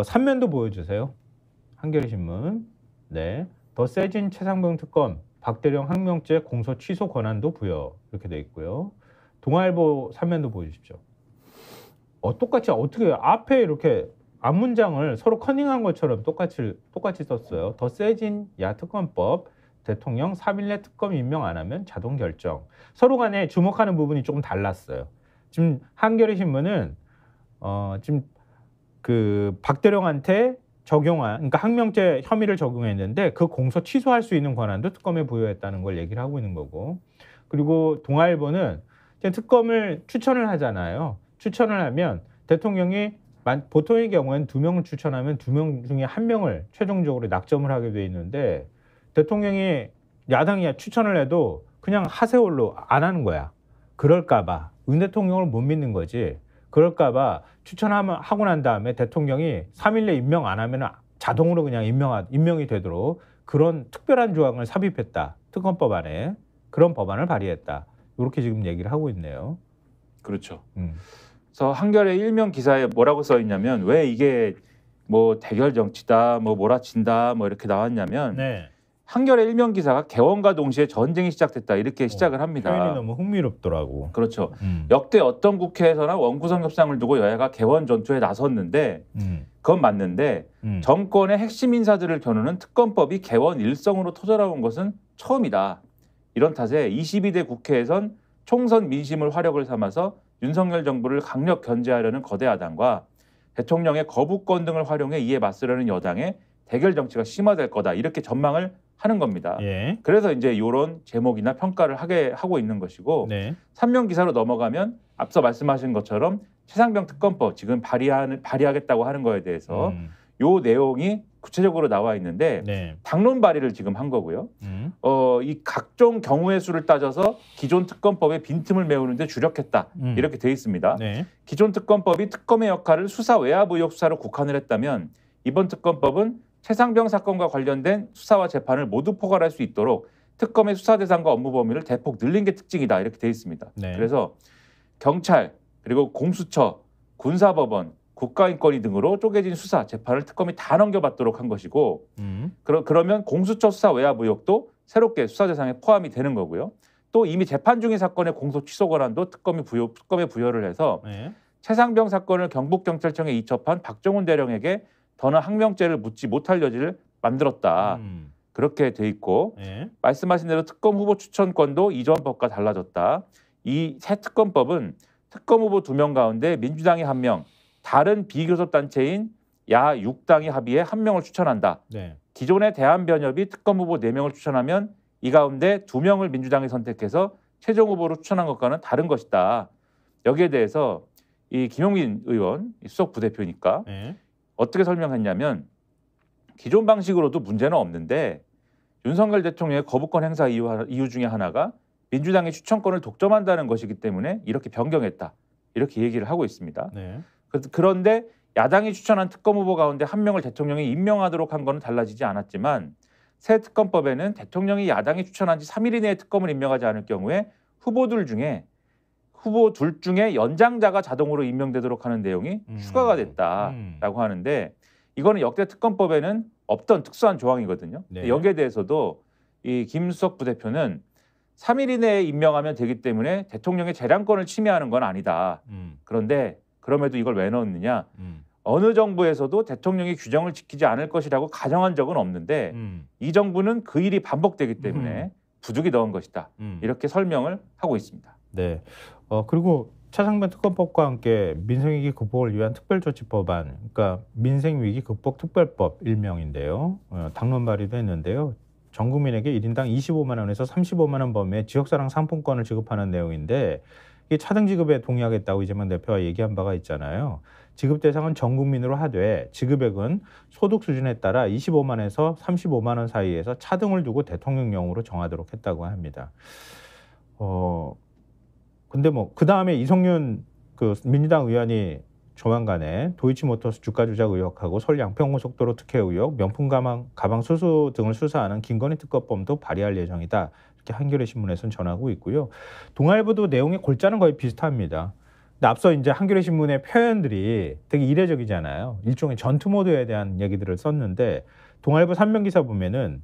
삼면도 보여주세요. 한겨레 신문. 네. 더 세진 최상병 특검, 박대령 항명죄 공소 취소 권한도 부여 이렇게 돼 있고요. 동아일보 삼면도 보여주십시오. 똑같이 어떻게 앞에 이렇게 앞문장을 서로 커닝한 것처럼 똑같이 썼어요. 더 세진 야특검법, 대통령 3일 내 특검 임명 안 하면 자동 결정. 서로 간에 주목하는 부분이 조금 달랐어요. 지금 한겨레 신문은 지금 그 박대령한테 그러니까 항명죄 혐의를 적용했는데 그 공소 취소할 수 있는 권한도 특검에 부여했다는 걸 얘기를 하고 있는 거고. 그리고 동아일보는 특검을 추천을 하잖아요. 추천을 하면 대통령이 보통의 경우에는 2명을 추천하면 2명 중에 1명을 최종적으로 낙점을 하게 돼 있는데 대통령이 야당이 추천을 해도 그냥 하세월로 안 하는 거야. 그럴까 봐. 은 대통령을 못 믿는 거지. 그럴까 봐 추천하고 난 다음에 대통령이 3일 내 임명 안 하면 자동으로 그냥 임명이 되도록 그런 특별한 조항을 삽입했다. 특검법 안에. 그런 법안을 발의했다. 이렇게 지금 얘기를 하고 있네요. 그렇죠. 그래서 한겨레 일면 기사에 뭐라고 써 있냐면 왜 이게 뭐 대결 정치다, 뭐 몰아친다, 뭐 이렇게 나왔냐면 네. 한겨레 일면 기사가 개원과 동시에 전쟁이 시작됐다 이렇게 시작을 합니다. 표현이 너무 흥미롭더라고. 그렇죠. 역대 어떤 국회에서나 원구성 협상을 두고 여야가 개원 전투에 나섰는데 그건 맞는데 정권의 핵심 인사들을 겨누는 특검법이 개원 일성으로 터져나온 것은 처음이다. 이런 탓에 22대 국회에선 총선 민심을 화력을 삼아서 윤석열 정부를 강력 견제하려는 거대 야당과 대통령의 거부권 등을 활용해 이에 맞서려는 여당의 대결 정치가 심화될 거다. 이렇게 전망을 하는 겁니다. 예. 그래서 이제 이런 제목이나 평가를 하고 있는 것이고 네. 삼면 기사로 넘어가면 앞서 말씀하신 것처럼 최상병 특검법 지금 발의하겠다고 하는 거에 대해서 요 내용이 구체적으로 나와 있는데 네. 당론 발의를 지금 한 거고요. 이 각종 경우의 수를 따져서 기존 특검법의 빈틈을 메우는데 주력했다. 이렇게 돼 있습니다. 네. 기존 특검법이 특검의 역할을 수사 외압 의혹 수사로 국한을 했다면 이번 특검법은 최상병 사건과 관련된 수사와 재판을 모두 포괄할 수 있도록 특검의 수사 대상과 업무 범위를 대폭 늘린 게 특징이다. 이렇게 돼 있습니다. 네. 그래서 경찰 그리고 공수처, 군사법원, 국가인권위 등으로 쪼개진 수사, 재판을 특검이 다 넘겨받도록 한 것이고 그러면 공수처 수사 외압 의혹도 새롭게 수사 대상에 포함이 되는 거고요. 또 이미 재판 중인 사건의 공소 취소 권한도 특검에 부여를 해서 네. 최상병 사건을 경북경찰청에 이첩한 박정훈 대령에게 더는 항명죄를 묻지 못할 여지를 만들었다. 그렇게 돼 있고 네. 말씀하신 대로 특검 후보 추천권도 이전 법과 달라졌다. 이 새 특검법은 특검 후보 2명 가운데 민주당이 1명, 다른 비교섭단체인 야 6당이 합의해 1명을 추천한다. 네. 기존의 대한변협이 특검 후보 4명을 추천하면 이 가운데 2명을 민주당이 선택해서 최종 후보로 추천한 것과는 다른 것이다. 여기에 대해서 이 김용민 의원, 수석 부대표니까 네. 어떻게 설명했냐면 기존 방식으로도 문제는 없는데 윤석열 대통령의 거부권 행사 이유 중에 하나가 민주당의 추천권을 독점한다는 것이기 때문에 이렇게 변경했다. 이렇게 얘기를 하고 있습니다. 네. 그런데 야당이 추천한 특검 후보 가운데 1명을 대통령이 임명하도록 한 것은 달라지지 않았지만 새 특검법에는 대통령이 야당이 추천한 지 3일 이내에 특검을 임명하지 않을 경우에 후보 둘 중에 연장자가 자동으로 임명되도록 하는 내용이 추가가 됐다라고 하는데 이거는 역대 특검법에는 없던 특수한 조항이거든요. 네. 여기에 대해서도 이 김수석 부대표는 3일 이내에 임명하면 되기 때문에 대통령의 재량권을 침해하는 건 아니다. 그런데 그럼에도 이걸 왜 넣었느냐. 어느 정부에서도 대통령이 규정을 지키지 않을 것이라고 가정한 적은 없는데 이 정부는 그 일이 반복되기 때문에 부득이 넣은 것이다. 이렇게 설명을 하고 있습니다. 네. 그리고 최상병 특검법과 함께 민생위기 극복을 위한 특별조치법안, 그러니까 민생위기 극복 특별법 일명인데요. 당론 발의도 했는데요. 전 국민에게 1인당 25만 원에서 35만 원 범위의 지역사랑 상품권을 지급하는 내용인데 이게 차등 지급에 동의하겠다고 이재명 대표가 얘기한 바가 있잖아요. 지급 대상은 전 국민으로 하되 지급액은 소득 수준에 따라 25만 원에서 35만 원 사이에서 차등을 두고 대통령령으로 정하도록 했다고 합니다. 근데 뭐 그 다음에 이성윤 그 민주당 의원이 조만간에 도이치모터스 주가 조작 의혹하고 서울 양평고속도로 특혜 의혹, 명품 가방 수수 등을 수사하는 김건희 특검법도 발의할 예정이다. 이렇게 한겨레 신문에서는 전하고 있고요. 동아일보도 내용의 골자는 거의 비슷합니다. 근데 앞서 이제 한겨레 신문의 표현들이 되게 이례적이잖아요. 일종의 전투 모드에 대한 얘기들을 썼는데 동아일보 3면 기사 보면은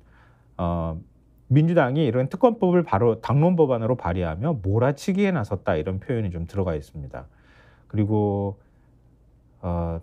민주당이 이런 특검법을 바로 당론 법안으로 발의하며 몰아치기에 나섰다 이런 표현이 좀 들어가 있습니다. 그리고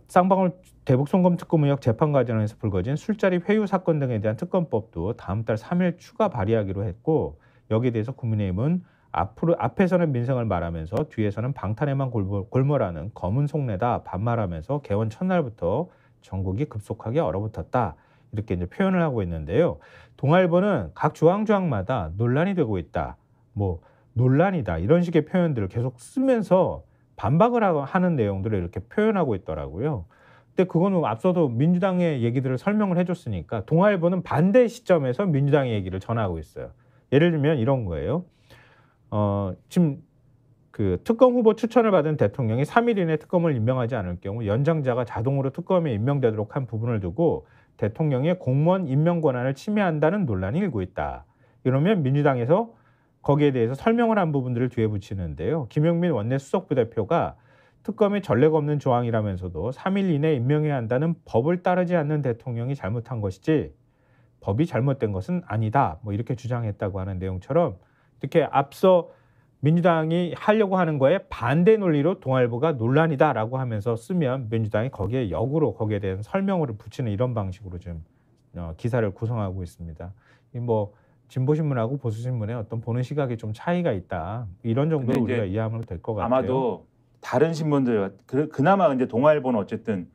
쌍방울 대북 송금 특검 의혹 재판 과정에서 불거진 술자리 회유 사건 등에 대한 특검법도 다음 달 3일 추가 발의하기로 했고 여기에 대해서 국민의힘은 앞에서는 민생을 말하면서 뒤에서는 방탄에만 골몰하는 검은 속내다 반말하면서 개원 첫날부터 전국이 급속하게 얼어붙었다 이렇게 이제 표현을 하고 있는데요. 동아일보는 각 조항마다 논란이 되고 있다, 뭐 논란이다 이런 식의 표현들을 계속 쓰면서 반박을 하는 내용들을 이렇게 표현하고 있더라고요. 근데 그거는 앞서도 민주당의 얘기들을 설명을 해줬으니까 동아일보는 반대 시점에서 민주당의 얘기를 전하고 있어요. 예를 들면 이런 거예요. 지금 그 특검 후보 추천을 받은 대통령이 3일 이내 특검을 임명하지 않을 경우 연장자가 자동으로 특검에 임명되도록 한 부분을 두고 대통령의 공무원 임명 권한을 침해한다는 논란이 일고 있다. 이러면 민주당에서 거기에 대해서 설명을 한 부분들을 뒤에 붙이는데요. 김용민 원내 수석부대표가 특검에 전례가 없는 조항이라면서도 3일 이내 임명해야 한다는 법을 따르지 않는 대통령이 잘못한 것이지 법이 잘못된 것은 아니다. 뭐 이렇게 주장했다고 하는 내용처럼 이렇게 앞서 민주당이 하려고 하는 거에 반대 논리로 동아일보가 논란이다라고 하면서 쓰면 민주당이 거기에 역으로 거기에 대한 설명을 붙이는 이런 방식으로 좀 기사를 구성하고 있습니다. 뭐 진보신문하고 보수신문의 어떤 보는 시각이 좀 차이가 있다. 이런 정도로 우리가 이해하면 될 것 같아요. 아마도 다른 신문들 그나마 이제 동아일보는 어쨌든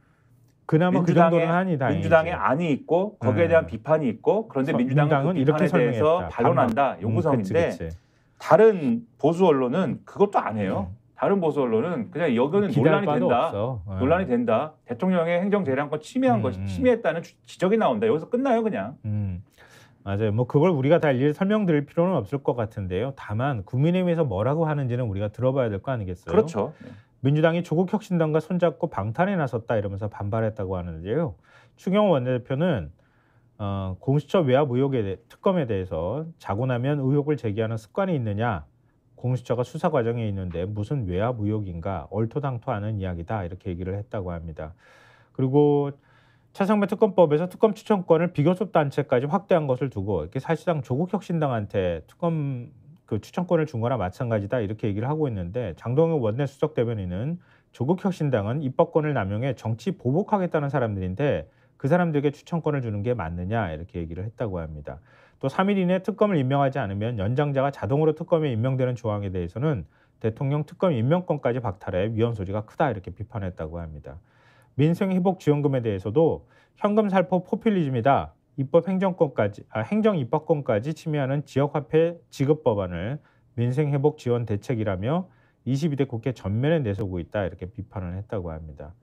그나마 그 정도는 하니 다행이지. 민주당의 안이 있고 거기에 대한 비판이 있고 그런데 민주당은 그 비판에 대해서 반론한다 요구성인데 그치. 다른 보수 언론은 그것도 안 해요. 다른 보수 언론은 그냥 여기는 논란이 된다. 논란이 된다. 대통령의 행정 재량권 침해한 것이 침해했다는 지적이 나온다. 여기서 끝나요 그냥. 맞아요. 뭐 그걸 우리가 다 일일이 설명드릴 필요는 없을 것 같은데요. 다만 국민의힘에서 뭐라고 하는지는 우리가 들어봐야 될 거 아니겠어요? 그렇죠. 민주당이 조국혁신당과 손잡고 방탄에 나섰다 이러면서 반발했다고 하는데요. 추경호 원내대표는 공수처 외압 의혹의 특검에 대해서 자고 나면 의혹을 제기하는 습관이 있느냐, 공수처가 수사 과정에 있는데 무슨 외압 의혹인가, 얼토당토하는 이야기다 이렇게 얘기를 했다고 합니다. 그리고 차상배 특검법에서 특검 추천권을 비교섭 단체까지 확대한 것을 두고 이렇게 사실상 조국혁신당한테 특검 그 추천권을 준 거나 마찬가지다 이렇게 얘기를 하고 있는데 장동혁 원내 수석 대변인은 조국혁신당은 입법권을 남용해 정치 보복하겠다는 사람들인데 그 사람들에게 추천권을 주는 게 맞느냐 이렇게 얘기를 했다고 합니다. 또 3일 이내 특검을 임명하지 않으면 연장자가 자동으로 특검에 임명되는 조항에 대해서는 대통령 특검 임명권까지 박탈해 위헌 소지가 크다 이렇게 비판했다고 합니다. 민생회복지원금에 대해서도 현금 살포 포퓰리즘이다. 행정 입법권까지 침해하는 지역화폐 지급 법안을 민생회복지원 대책이라며 22대 국회 전면에 내세우고 있다 이렇게 비판을 했다고 합니다.